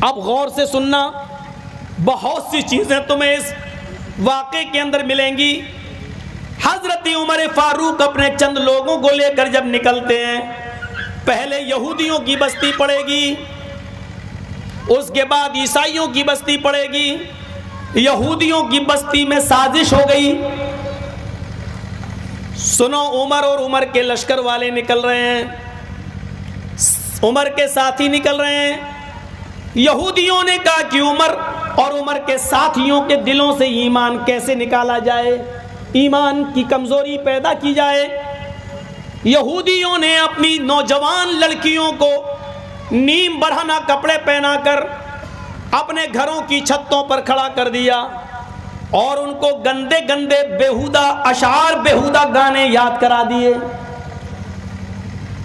اب غور سے سننا، بہت سی چیزیں تمہیں اس واقعے کے اندر ملیں گی۔ حضرت عمر فاروق اپنے چند لوگوں کو لے کر جب نکلتے ہیں، پہلے یہودیوں کی بستی پڑے گی، اس کے بعد عیسائیوں کی بستی پڑے گی۔ یہودیوں کی بستی میں سازش ہو گئی۔ سنو، عمر اور عمر کے لشکر والے نکل رہے ہیں، عمر کے ساتھی نکل رہے ہیں۔ یہودیوں نے کہا کہ عمر اور عمر کے ساتھیوں کے دلوں سے ایمان کیسے نکالا جائے، ایمان کی کمزوری پیدا کی جائے۔ یہودیوں نے اپنی نوجوان لڑکیوں کو نیم برہنہ کپڑے پہنا کر اپنے گھروں کی چھتوں پر کھڑا کر دیا اور ان کو گندے گندے بیہودہ اشعار، بیہودہ گانے یاد کرا دیے،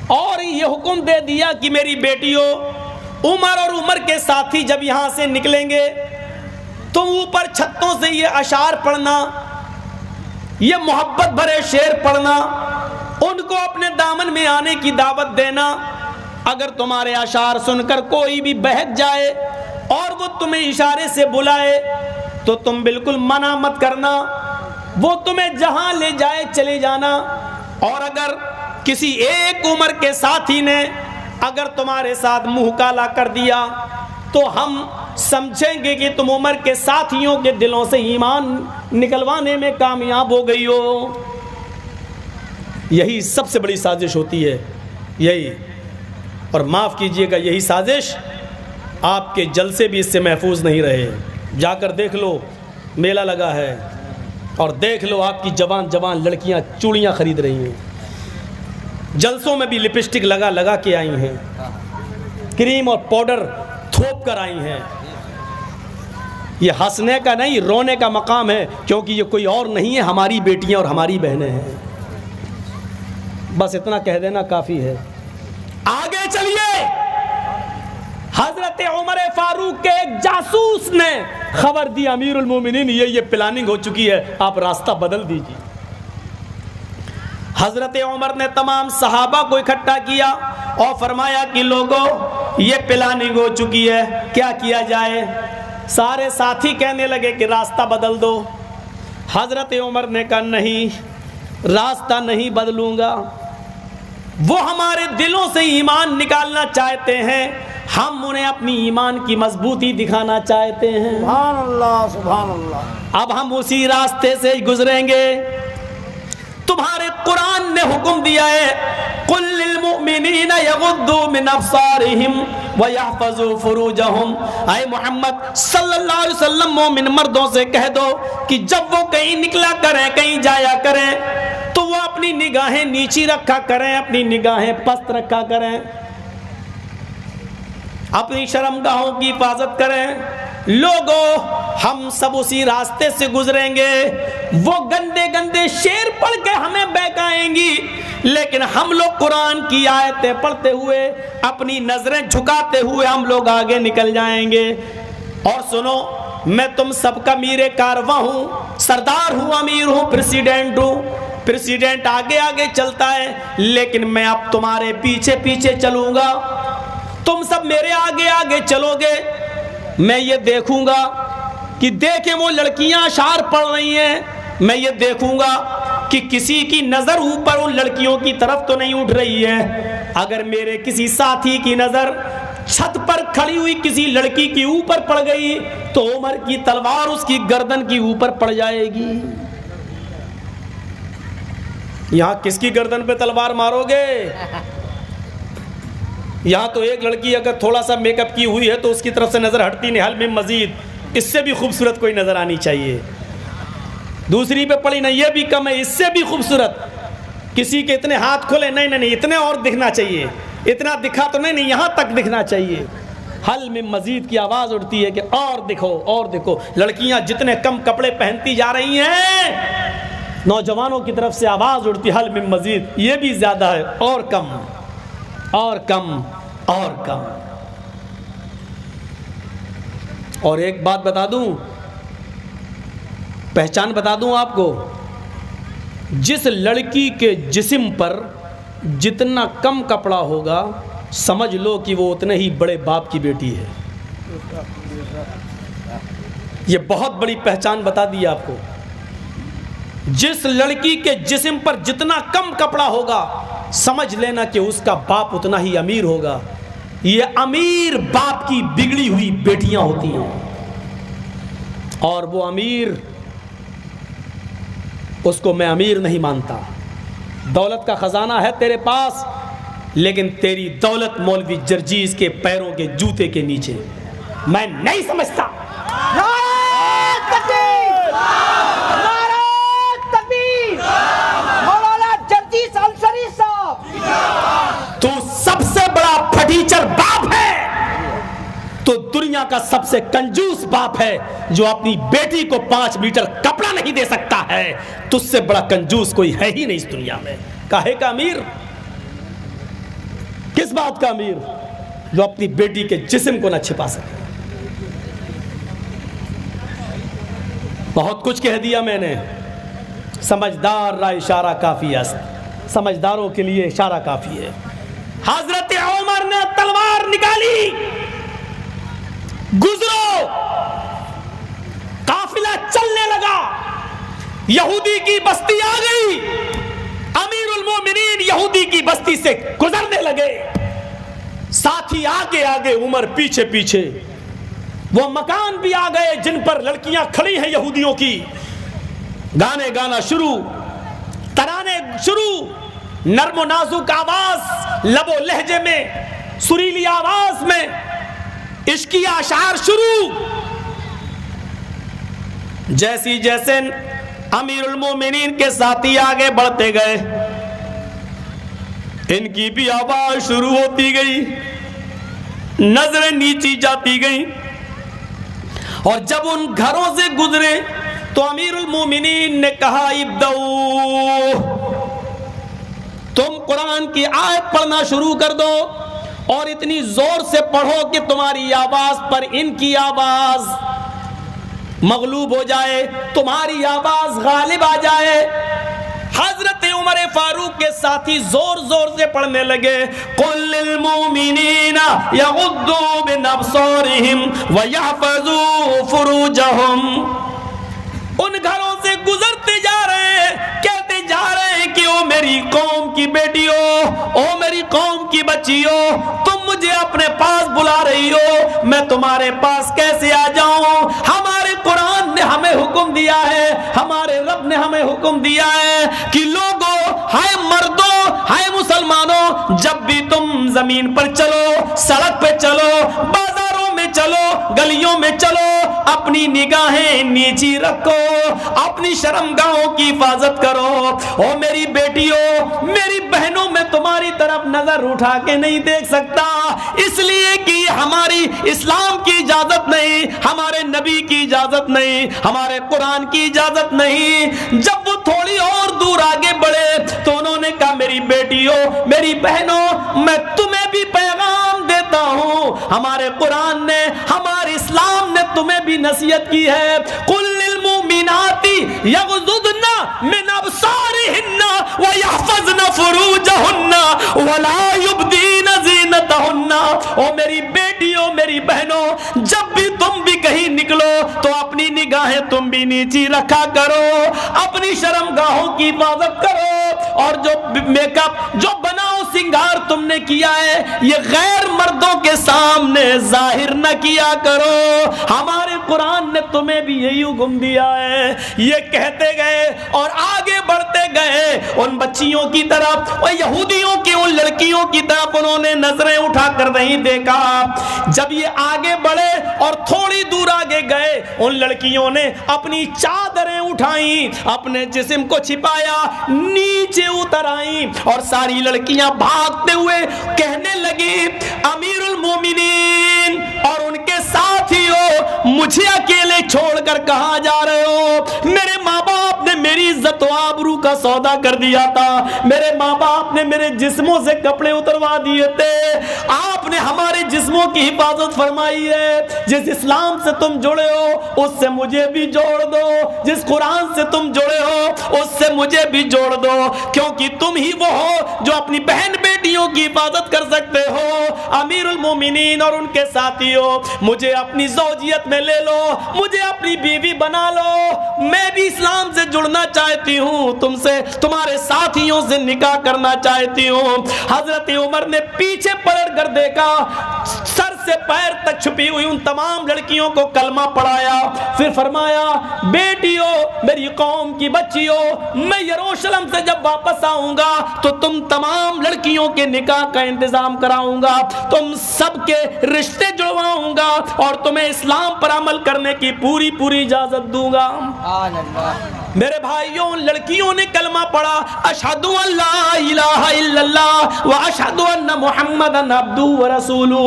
اور یہ حکم دے دیا کہ میری بیٹیوں، عمر اور عمر کے ساتھی جب یہاں سے نکلیں گے تم اوپر چھتوں سے یہ اشعار پڑھنا، یہ محبت بھرے شعر پڑھنا، ان کو اپنے دامن میں آنے کی دعوت دینا۔ اگر تمہارے اشعار سن کر کوئی بھی بہک جائے اور وہ تمہیں اشارے سے بلائے تو تم بالکل منع مت کرنا، وہ تمہیں جہاں لے جائے چلے جانا۔ اور اگر کسی ایک عمر کے ساتھی نے اگر تمہارے ساتھ منہ کالا کر دیا تو ہم سمجھیں گے کہ تم عمر کے ساتھیوں کے دلوں سے ایمان نکلوانے میں کامیاب ہو گئی ہو۔ یہی سب سے بڑی سازش ہوتی ہے، یہی، اور معاف کیجئے گا یہی سازش آپ کے جلسے بھی اس سے محفوظ نہیں رہے۔ جا کر دیکھ لو، میلہ لگا ہے، اور دیکھ لو آپ کی جوان جوان لڑکیاں چوڑیاں خرید رہی ہیں، جلسوں میں بھی لپسٹک لگا لگا کے آئی ہیں، کریم اور پاؤڈر تھوپ کر آئی ہیں۔ یہ ہنسنے کا نہیں، رونے کا مقام ہے، کیونکہ یہ کوئی اور نہیں ہے، ہماری بیٹیاں اور ہماری بہنیں ہیں۔ بس اتنا کہہ دینا کافی ہے۔ آگے چلیے، حضرت عمر فاروق کے ایک جاسوس نے خبر دی، امیر المومنین یہ پلاننگ ہو چکی ہے، آپ راستہ بدل دیجیے۔ حضرت عمر نے تمام صحابہ کو اکٹھا کیا اور فرمایا کہ لوگوں، یہ پلاننگ ہو چکی ہے، کیا کیا جائے؟ سارے ساتھی کہنے لگے کہ راستہ بدل دو۔ حضرت عمر نے کہا نہیں، راستہ نہیں بدلوں گا، وہ ہمارے دلوں سے ایمان نکالنا چاہتے ہیں، ہم انہیں اپنی ایمان کی مضبوطی دکھانا چاہتے ہیں۔ سبحان اللہ، سبحان اللہ۔ اب ہم اسی راستے سے گزریں گے۔ تمہارے قرآن نے حکم دیا ہے، قل للمؤمنین یغضوا من ابصارہم ویحفظوا فروجہم۔ اے محمد صلی اللہ علیہ وسلم، مومن مردوں سے کہہ دو کہ جب وہ کہیں نکلا کریں، کہیں جایا کریں، تو وہ اپنی نگاہیں نیچی رکھا کریں، اپنی نگاہیں پست رکھا کریں، اپنی شرمگاہوں کی حفاظت کریں۔ لوگوں، ہم سب اسی راستے سے گزریں گے، وہ گندے گندے شعر پڑھ کے ہمیں بہکائیں گی، لیکن ہم لوگ قرآن کی آیتیں پڑھتے ہوئے، اپنی نظریں جھکاتے ہوئے ہم لوگ آگے نکل جائیں گے۔ اور سنو، میں تم سب کا میر کارواں ہوں، سردار ہوں، امیر ہوں، پریسیڈنٹ ہوں۔ پریسیڈنٹ آگے آگے چلتا ہے، لیکن میں اب تمہارے پیچھے پیچھے چلوں گا، تم سب میرے آگے آگے چلو گے۔ میں یہ دیکھوں گا کہ دیکھیں وہ لڑکیاں اشعار پڑھ رہی ہیں، میں یہ دیکھوں گا کہ کسی کی نظر اوپر ان لڑکیوں کی طرف تو نہیں اٹھ رہی ہے۔ اگر میرے کسی ساتھی کی نظر چھت پر کھڑی ہوئی کسی لڑکی کی اوپر پڑ گئی تو عمر کی تلوار اس کی گردن کی اوپر پڑ جائے گی۔ یہاں کس کی گردن پہ تلوار مارو گے؟ یہاں تو ایک لڑکی اگر تھوڑا سا میک اپ کی ہوئی ہے تو اس کی طرف سے نظر ہٹتی نہیں، حل میں مزید، اس سے بھی خوبصورت کوئی نظر آنی چاہیے۔ دوسری پہ پڑی، نہیں یہ بھی کم ہے، اس سے بھی خوبصورت۔ کسی کے اتنے ہاتھ کھولے، نہیں نہیں نہیں، اتنے اور دکھنا چاہیے، اتنا دکھا تو نہیں نہیں، یہاں تک دکھنا چاہیے۔ حل میں مزید کی آواز اٹھتی ہے کہ اور دکھو اور دکھو۔ لڑکیاں جتنے کم کپڑے پہنتی جا رہی ہیں، نوجوانوں کی طرف سے آواز اٹھتی، حل میں مزید، یہ بھی زیادہ ہے، اور کم اور کم اور کم۔ اور ایک بات بتا دوں، پہچان بتا دوں آپ کو، جس لڑکی کے جسم پر جتنا کم کپڑا ہوگا، سمجھ لو کہ وہ اتنے ہی بڑے باپ کی بیٹی ہے۔ یہ بہت بڑی پہچان بتا دی آپ کو. جس لڑکی کے جسم پر جتنا کم کپڑا ہوگا سمجھ لینا کہ اس کا باپ اتنا ہی امیر ہوگا. یہ امیر باپ کی بگڑی ہوئی بیٹیاں ہوتی ہیں, اور وہ امیر, اس کو میں امیر نہیں مانتا. دولت کا خزانہ ہے تیرے پاس, لیکن تیری دولت مولوی جرجیز کے پیروں کے جوتے کے نیچے. میں نہیں سمجھتا. تو سب سے بڑا پھٹیچر باپ ہے, تو دنیا کا سب سے کنجوس باپ ہے جو اپنی بیٹی کو 5 میٹر کپڑا نہیں دے سکتا ہے. تجھ سے بڑا کنجوس کوئی ہے ہی نہیں اس دنیا میں. کاہے کا امیر؟ کس بات کا امیر؟ جو اپنی بیٹی کے جسم کو نہ چھپا سکے. بہت کچھ کہہ دیا میں نے. سمجھدار را اشارہ کافی است, سمجھداروں کے لیے اشارہ کافی ہے. حضرت عمر نے تلوار نکالی, گزرو, قافلہ چلنے لگا, یہودی کی بستی آ گئی. امیر المومنین یہودی کی بستی سے گزرنے لگے, ساتھی آگے آگے, عمر پیچھے پیچھے. وہ مکان بھی آ گئے جن پر لڑکیاں کھڑی ہیں یہودیوں کی. گانے گانا شروع, ترانے شروع, نرم و نازک آواز, لب و لہجے میں, سریلی آواز میں عشقی اشعار شروع. جیسی جیسے امیر المومنین کے ساتھی آگے بڑھتے گئے, ان کی بھی آواز شروع ہوتی گئی, نظریں نیچی جاتی گئیں. اور جب ان گھروں سے گزرے تو امیر المومنین نے کہا ابدؤ, تم قرآن کی آیت پڑھنا شروع کر دو, اور اتنی زور سے پڑھو کہ تمہاری آواز پر ان کی آواز مغلوب ہو جائے, تمہاری آواز غالب آ جائے. حضرت عمر فاروق کے ساتھی زور زور سے پڑھنے لگے, قل للمؤمنین یغضوا من ابصارہم ویحفظوا فروجہم. ان گھروں سے گزرتے جا رہے ہیں, کہتے جا رہے ہیں کہ او میری قوم کی بیٹیوں, او میری قوم کی بچیوں, تم مجھے اپنے پاس بلا رہی ہو, میں تمہارے پاس کیسے آ جاؤں؟ ہمارے قرآن نے ہمیں حکم دیا ہے, ہمارے رب نے ہمیں حکم دیا ہے کہ لوگوں, ہائے مردوں, ہائے مسلمانوں, جب بھی تم زمین پر چلو, سڑک پہ چلو, بازاروں میں چلو, گلیوں میں چلو, اپنی نگاہیں نیچی رکھو, اپنی شرمگاہوں کی حفاظت کرو. او میری بیٹیوں, میری بہنوں, میں تمہاری طرف نظر اٹھا کے نہیں دیکھ سکتا, اس لیے کہ ہماری اسلام کی اجازت نہیں, ہمارے نبی کی اجازت نہیں, ہمارے قرآن کی اجازت نہیں. جب وہ تھوڑی اور دور آگے بڑھے تو انہوں نے کہا میری بیٹیوں, میری بہنوں, میں تمہیں بھی پیغام دیتا ہوں, ہمارے قرآن نے, ہمارے اسلام نے تمہیں بھی نصیحت کی ہے. قل للمؤمنات یغضضن من ابصارہن ویحفظن فروجہن ولا یبدین زینتہن. او میری بیٹیوں, میری بہنوں, جب بھی تم بھی کہیں نکلو تو اپنی نگاہیں تم بھی نیچی رکھا کرو, اپنی شرمگاہوں کی حفاظت کرو, اور جو میک اپ, جو بناؤ سنگار تم نے کیا ہے, یہ غیر مردوں کے سامنے ظاہر نہ کیا کرو. ہمارے قرآن نے تمہیں بھی یہی حکم دیا ہے. یہ کہتے گئے اور آگے بڑھتے گئے ان بچیوں کی طرف, اور یہودیوں کی ان لڑکیوں کی طرف انہوں نے نظریں اٹھا کر نہیں دیکھا. جب یہ آگے بڑھے اور تھوڑی دور آگے گئے, ان لڑکیوں نے اپنی چادریں اٹھائیں, اپنے جسم کو چھپایا, نیچے اتر آئیں, اور ساری لڑکیاں بھاگتے ہوئے کہنے لگی امیر المومنین اور ان کے ساتھیوں, مجھے اکیلے چھوڑ کر کہاں جا رہے ہو؟ میرے ماں باپ نے میری عزت و آبرو کا سودا کر دیا تھا, میرے ماں باپ نے میرے جسموں سے کپڑے اتروا دیے تھے, آپ نے ہمارے جسموں کی حفاظت فرمائی ہے. جس اسلام سے تم جڑے ہو اس سے مجھے بھی جوڑ دو, جس قرآن سے تم جڑے ہو اس سے مجھے بھی جوڑ دو, کیونکہ تم ہی وہ ہو جو اپنی بہن بیٹیوں کی حفاظت کر سکتے ہو. امیر المومنین اور ان کے ساتھیوں, مجھے اپنی زوجیت میں لے لو, مجھے اپنی بیوی بنا لو, میں بھی اسلام سے جڑنا چاہتی ہوں, تم سے تمہارے ساتھیوں سے نکاح کرنا چاہتی ہوں. حضرت عمر نے پیچھے پلٹ کر دیکھا, سر سے پیر تک چھپی ہوئی ان تمام لڑکیوں کو کلمہ پڑھایا, پھر فرمایا بیٹیوں, میری قوم کی بچیوں, میں یروشلم سے جب واپس آؤں گا تو تم تمام لڑکیوں کے نکاح کا انتظام کراؤں گا, تم سب کے رشتے جڑواؤں گا اور تمہیں اسلام پر عمل کرنے کی پوری پوری اجازت دوں گا. میرے بھائیوں, لڑکیوں نے کلمہ پڑھا, اشہدو ان لا الہ الا اللہ و اشہدو ان محمدن عبدہ و رسولہ.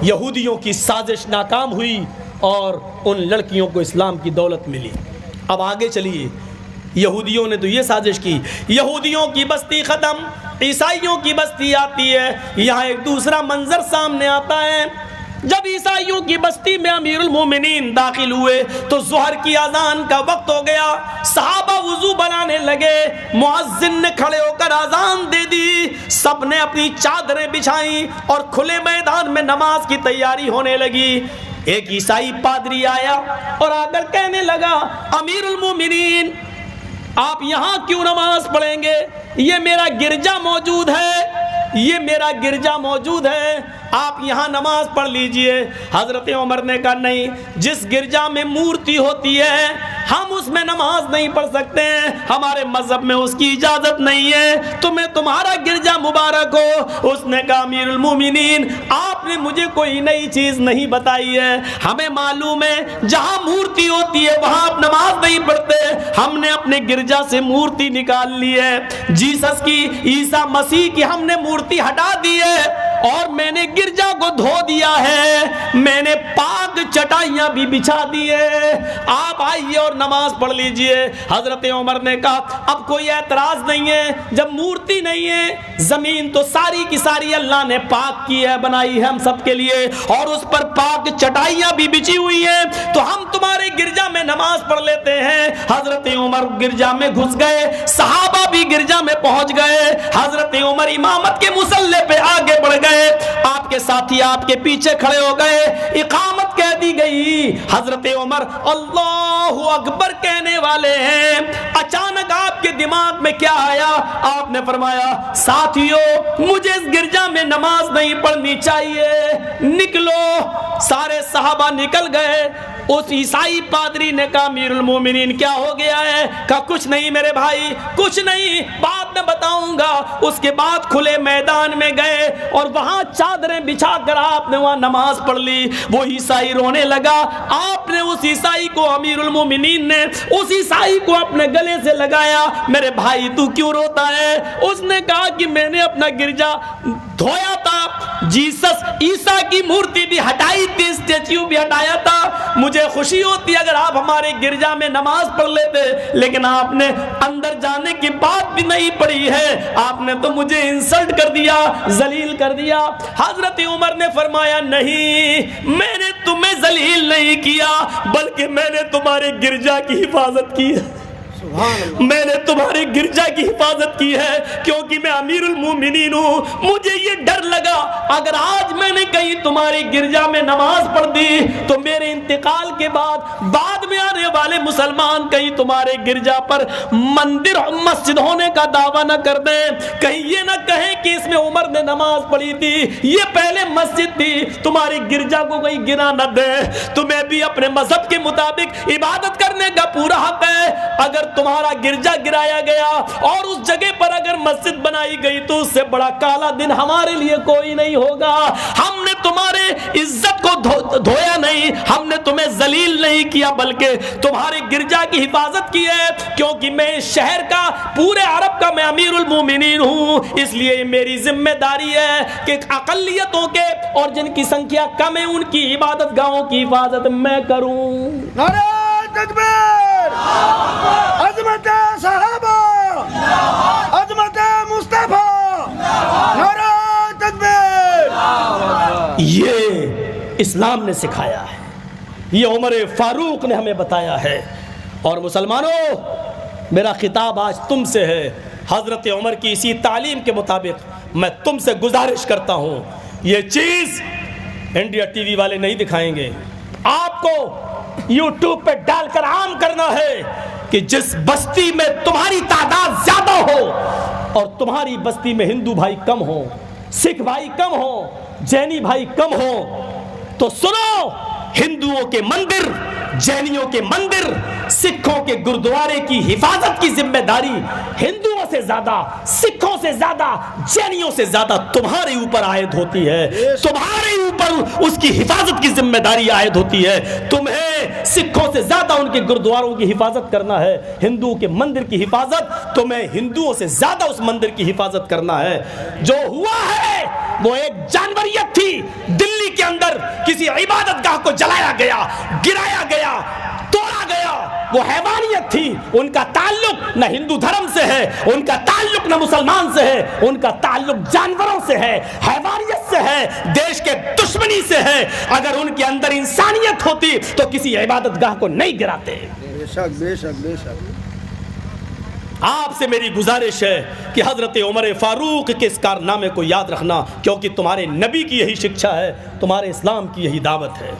یہودیوں کی سازش ناکام ہوئی اور ان لڑکیوں کو اسلام کی دولت ملی. اب آگے چلیے, یہودیوں نے تو یہ سازش کی, یہودیوں کی بستی ختم, عیسائیوں کی بستی آتی ہے. یہاں ایک دوسرا منظر سامنے آتا ہے. جب عیسائیوں کی بستی میں امیر المومنین داخل ہوئے تو ظہر کی اذان کا وقت ہو گیا. صحابہ وضو بنانے لگے, مؤذن نے کھڑے ہو کر اذان دے دی, سب نے اپنی چادریں بچھائیں اور کھلے میدان میں نماز کی تیاری ہونے لگی. ایک عیسائی پادری آیا اور آ کر کہنے لگا, امیر المومنین آپ یہاں کیوں نماز پڑھیں گے؟ یہ میرا گرجا موجود ہے, یہ میرا گرجا موجود ہے, آپ یہاں نماز پڑھ لیجئے. حضرت عمر نے کہا نہیں, جس گرجا میں مورتی ہوتی ہے ہم اس میں نماز نہیں پڑھ سکتے ہیں, ہمارے مذہب میں اس کی اجازت نہیں ہے, تمہیں تمہارا گرجا مبارک ہو. اس نے کہا امیر المومنین آپ نے مجھے کوئی نئی چیز نہیں بتائی ہے, ہمیں معلوم ہے جہاں مورتی ہوتی ہے وہاں آپ نماز نہیں پڑھتے, ہم نے اپنے گرجا سے مورتی نکال لی ہے, جیسس کی, عیسیٰ مسیح کی ہم نے مورتی ہٹا دی ہے اور میں نے گرجا کو دھو دیا ہے, میں نے پاک چٹائیاں بھی بچھا دی ہے, آپ آئیے اور نماز پڑھ لیجئے. حضرت عمر نے کہا اب کوئی اعتراض نہیں ہے, جب مورتی نہیں ہے, زمین تو ساری کی ساری اللہ نے پاک کی ہے, بنائی ہے ہم سب کے لیے, اور اس پر پاک چٹائیاں بھی بچھی ہوئی ہیں, تو ہم تمہارے گرجا میں نماز پڑھ لیتے ہیں. حضرت عمر گرجا میں گھس گئے, صحابہ بھی گرجا میں پہنچ گئے. حضرت عمر امامت کے مصلی پہ آگے بڑھ گئے, آپ کے ساتھی آپ کے پیچھے کھڑے ہو گئے, اقامت کہہ دی گئی. حضرت عمر اللہ اکبر کہنے والے ہیں, اچانک آپ کے دماغ میں کیا آیا؟ آپ نے فرمایا ساتھیوں مجھے اس گرجا میں نماز نہیں پڑھنی چاہیے, نکلو. سارے صحابہ نکل گئے. اس عیسائی پادری نے کہا امیر المومنین کیا ہو گیا ہے؟ کہا کچھ نہیں میرے بھائی, کچھ نہیں, بعد میں بتاؤں گا. اس کے بعد کھلے میدان میں گئے اور وہاں چادریں بچھا کر آپ نے وہاں نماز پڑھ لی. وہ عیسائی رونے لگا, آپ نے اس عیسائی کو, امیر المومنین نے اس عیسائی کو اپنے گلے سے لگایا, میرے بھائی تو کیوں روتا ہے؟ اس نے کہا کہ میں نے اپنا گرجا دھویا تھا, جیسس عیسیٰ کی مورتی بھی ہٹائی تھی, اسٹیچیو بھی ہٹایا تھا, مجھے خوشی ہوتی اگر آپ ہمارے گرجا میں نماز پڑھ لیتے, لیکن آپ نے اندر جانے کی بات بھی نہیں پڑھی ہے, آپ نے تو مجھے انسلٹ کر دیا, ذلیل کر دیا. حضرت عمر نے فرمایا نہیں, میں نے تمہیں ذلیل نہیں کیا بلکہ میں نے تمہارے گرجا کی حفاظت کی ہے, میں نے تمہارے گرجا کی حفاظت کی ہے, کیونکہ میں امیر المومنین ہوں. مجھے یہ ڈر لگا اگر آج میں نے کہیں تمہارے گرجا میں نماز پڑھ دی تو میرے انتقال کے بعد میں آنے والے مسلمان کہیں تمہارے گرجا پر مندر مسجد ہونے کا دعویٰ نہ کر دیں, کہیں یہ نہ کہیں کہ اس میں عمر نے نماز پڑھی تھی, یہ پہلے مسجد تھی, تمہارے گرجا کو کہیں گرا نہ دے. تمہیں بھی اپنے مذہب کے مطابق عبادت کرنے کا پورا حق ہے. اگر تمہارا گرجا گرایا گیا اور اس جگہ پر اگر مسجد بنائی گئی تو اس سے بڑا کالا دن ہمارے لیے کوئی نہیں ہوگا. ہم نے تمہارے عزت کو دھویا نہیں, ہم نے تمہیں ذلیل نہیں کیا بلکہ تمہارے گرجا کی حفاظت کی ہے, کیونکہ میں اس شہر کا, پورے عرب کا میں امیر المومنین ہوں, اس لیے میری ذمہ داری ہے کہ اقلیتوں کے اور جن کی سنکھیا کم ہے ان کی عبادت گاہوں کی حفاظت میں کروں. نعرہ تکبیر، عظمت صحابہ. عظمت مصطفیٰ، نعرہ تکبیر۔ یہ اسلام نے سکھایا ہے، یہ عمر فاروق نے ہمیں بتایا ہے۔ اور مسلمانوں، میرا خطاب آج تم سے ہے۔ حضرت عمر کی اسی تعلیم کے مطابق میں تم سے گزارش کرتا ہوں، یہ چیز انڈیا ٹی وی والے نہیں دکھائیں گے، آپ کو یوٹیوب پہ ڈال کر عام کرنا ہے کہ جس بستی میں تمہاری تعداد زیادہ ہو اور تمہاری بستی میں ہندو بھائی کم ہو، سکھ بھائی کم ہو، جینی بھائی کم ہو، تو سنو، ہندوؤں کے مندر، جینیوں کے مندر، سکھوں کے گردوارے کی حفاظت کی ذمہ داری ہندوؤں سے زیادہ، سکھوں سے زیادہ، جینیوں سے زیادہ تمہارے اوپر عائد ہوتی ہے۔ تمہارے اوپر اس کی حفاظت کی ذمہ داری عائد ہوتی ہے۔ تمہیں سکھوں سے زیادہ ان کے گردواروں کی حفاظت کرنا ہے، ہندوؤں کے مندر کی حفاظت تمہیں ہندوؤں سے زیادہ اس مندر کی حفاظت کرنا ہے۔ جو ہوا ہے وہ ایک جانوریت تھی، دلی کے اندر کسی عبادت گاہ کو جلایا گیا، گرایا گیا، توڑا گیا، وہ حیوانیت تھی۔ ان کا تعلق نہ ہندو دھرم سے ہے، ان کا تعلق نہ مسلمان سے ہے، ان کا تعلق جانوروں سے ہے، حیوانیت سے ہے، دیش کے دشمنی سے ہے۔ اگر ان کے اندر انسانیت ہوتی تو کسی عبادت گاہ کو نہیں گراتے۔ بے شک بے شک بے شک۔ آپ سے میری گزارش ہے کہ حضرت عمر فاروق کے اس کارنامے کو یاد رکھنا، کیونکہ تمہارے نبی کی یہی شکشا ہے، تمہارے اسلام کی یہی دعوت ہے۔